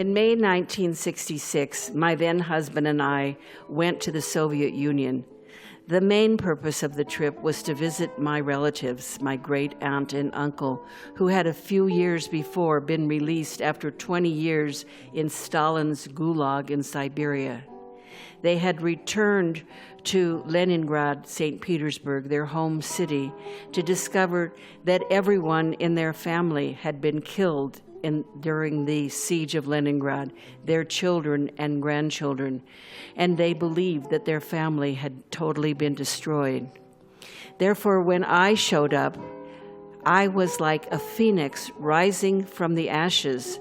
In May 1966, my then husband and I went to the Soviet Union. The main purpose of the trip was to visit my relatives, my great aunt and uncle, who had a few years before been released after 20 years in Stalin's Gulag in Siberia. They had returned to Leningrad, St. Petersburg, their home city, to discover that everyone in their family had been killed during the siege of Leningrad, their children and grandchildren, and they believed that their family had totally been destroyed. Therefore, when I showed up, I was like a phoenix rising from the ashes,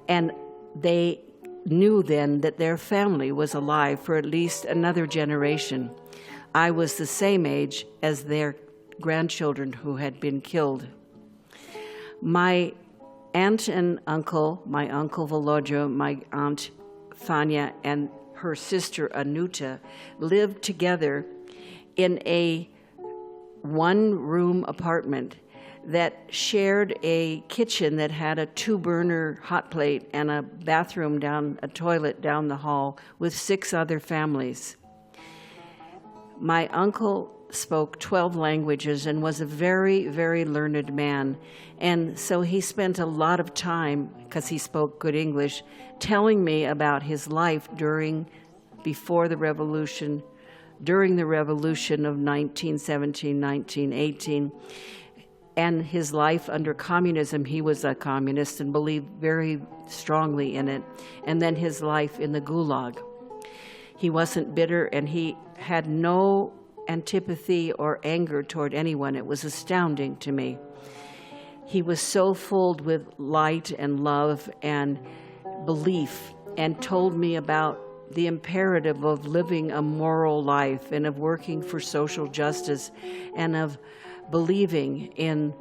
and they knew then that their family was alive for at least another generation. I was the same age as their grandchildren who had been killed. My aunt and uncle, my uncle Volodya, my aunt Fanya, and her sister Anuta lived together in a one-room apartment that shared a kitchen that had a 2-burner hot plate and a bathroom a toilet down the hall with 6 other families. My uncle spoke 12 languages and was a very, very learned man. And so he spent a lot of time, because he spoke good English, telling me about his life before the revolution, during the revolution of 1917, 1918, and his life under communism. He was a communist and believed very strongly in it. And then his life in the Gulag. He wasn't bitter, and he had no antipathy or anger toward anyone. It was astounding to me. He was so filled with light and love and belief, and told me about the imperative of living a moral life and of working for social justice and of believing in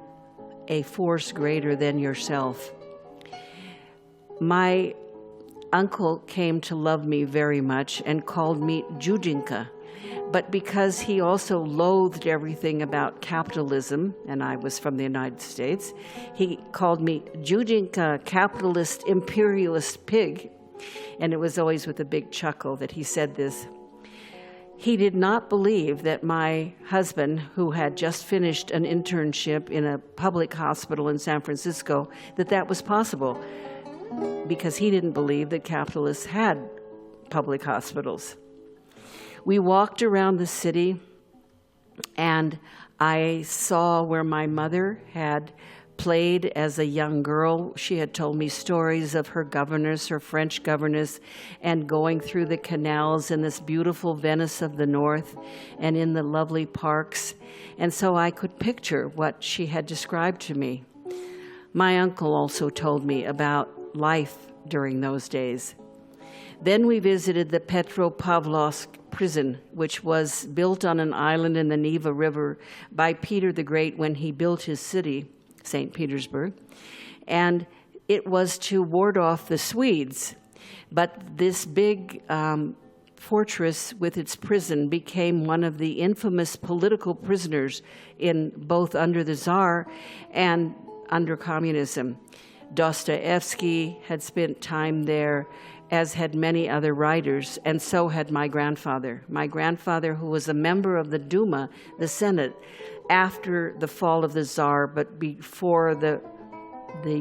a force greater than yourself. My uncle came to love me very much and called me Judinka, but because he also loathed everything about capitalism, and I was from the United States, he called me Judinka, capitalist, imperialist pig, and it was always with a big chuckle that he said this. He did not believe that my husband, who had just finished an internship in a public hospital in San Francisco, that was possible, because he didn't believe that capitalists had public hospitals. We walked around the city, and I saw where my mother had played as a young girl. She had told me stories of her governess, her French governess, and going through the canals in this beautiful Venice of the North and in the lovely parks. And so I could picture what she had described to me. My uncle also told me about life during those days. Then we visited the Petropavlovsk prison, which was built on an island in the Neva River by Peter the Great when he built his city, St. Petersburg, and it was to ward off the Swedes. But this big fortress with its prison became one of the infamous political prisoners in both under the Tsar and under communism. Dostoevsky had spent time there, as had many other writers, and so had my grandfather. My grandfather, who was a member of the Duma, the Senate, after the fall of the Tsar, but before the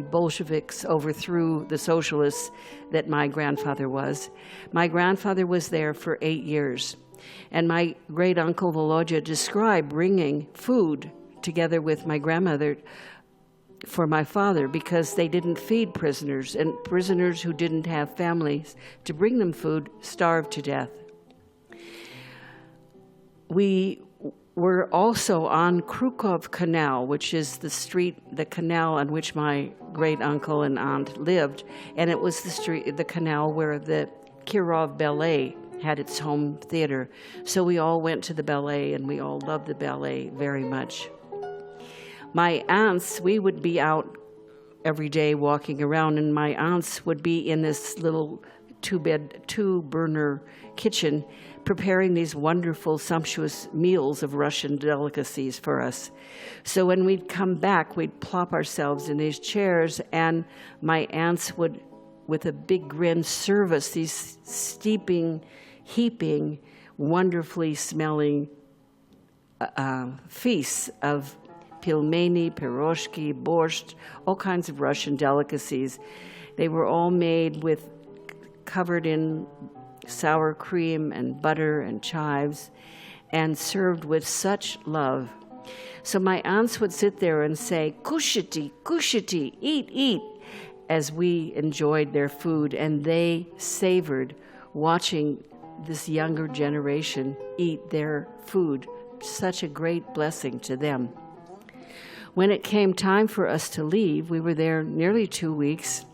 Bolsheviks overthrew the socialists that my grandfather was. My grandfather was there for 8 years. And my great-uncle Volodya described bringing food together with my grandmother for my father, because they didn't feed prisoners, and prisoners who didn't have families to bring them food starved to death. We were also on Krukov Canal, which is the canal on which my great uncle and aunt lived, and it was the canal where the Kirov Ballet had its home theater. So we all went to the ballet, and we all loved the ballet very much. My aunts, we would be out every day walking around, and my aunts would be in this little 2-burner kitchen preparing these wonderful, sumptuous meals of Russian delicacies for us. So when we'd come back, we'd plop ourselves in these chairs, and my aunts would with a big grin, serve us these heaping, wonderfully smelling feasts of pilmeni, piroshki, borscht, all kinds of Russian delicacies. They were all covered in sour cream and butter and chives, and served with such love. So my aunts would sit there and say, "Kushiti, kushiti, eat, eat," as we enjoyed their food, and they savored watching this younger generation eat their food. Such a great blessing to them. When it came time for us to leave, we were there nearly 2 weeks.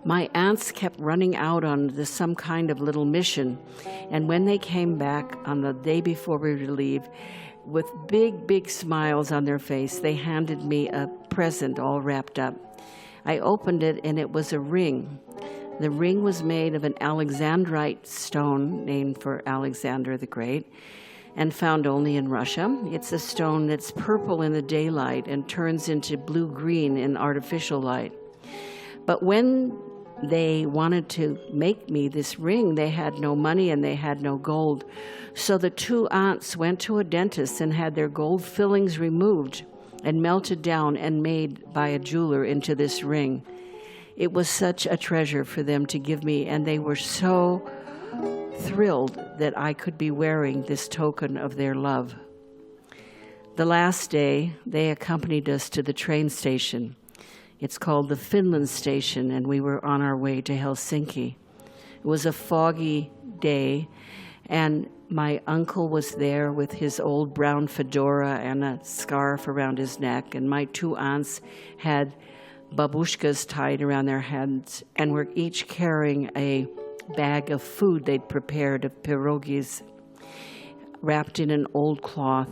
My aunts kept running out on some kind of little mission, and when they came back on the day before we were to leave, with big, big smiles on their face, they handed me a present all wrapped up. I opened it, and it was a ring. The ring was made of an Alexandrite stone named for Alexander the Great, and found only in Russia. It's a stone that's purple in the daylight and turns into blue-green in artificial light. But when they wanted to make me this ring, they had no money and they had no gold. So the two aunts went to a dentist and had their gold fillings removed and melted down and made by a jeweler into this ring. It was such a treasure for them to give me, and they were so thrilled that I could be wearing this token of their love. The last day, they accompanied us to the train station. It's called the Finland Station, and we were on our way to Helsinki. It was a foggy day, and my uncle was there with his old brown fedora and a scarf around his neck, and my two aunts had babushkas tied around their heads and were each carrying a bag of food they'd prepared, of pierogis, wrapped in an old cloth.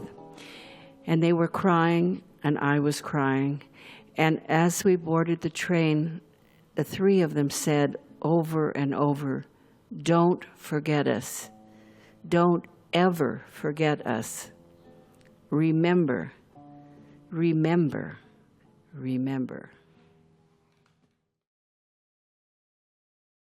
And they were crying, and I was crying. And as we boarded the train, the three of them said over and over, "Don't forget us. Don't ever forget us. Remember, remember, remember."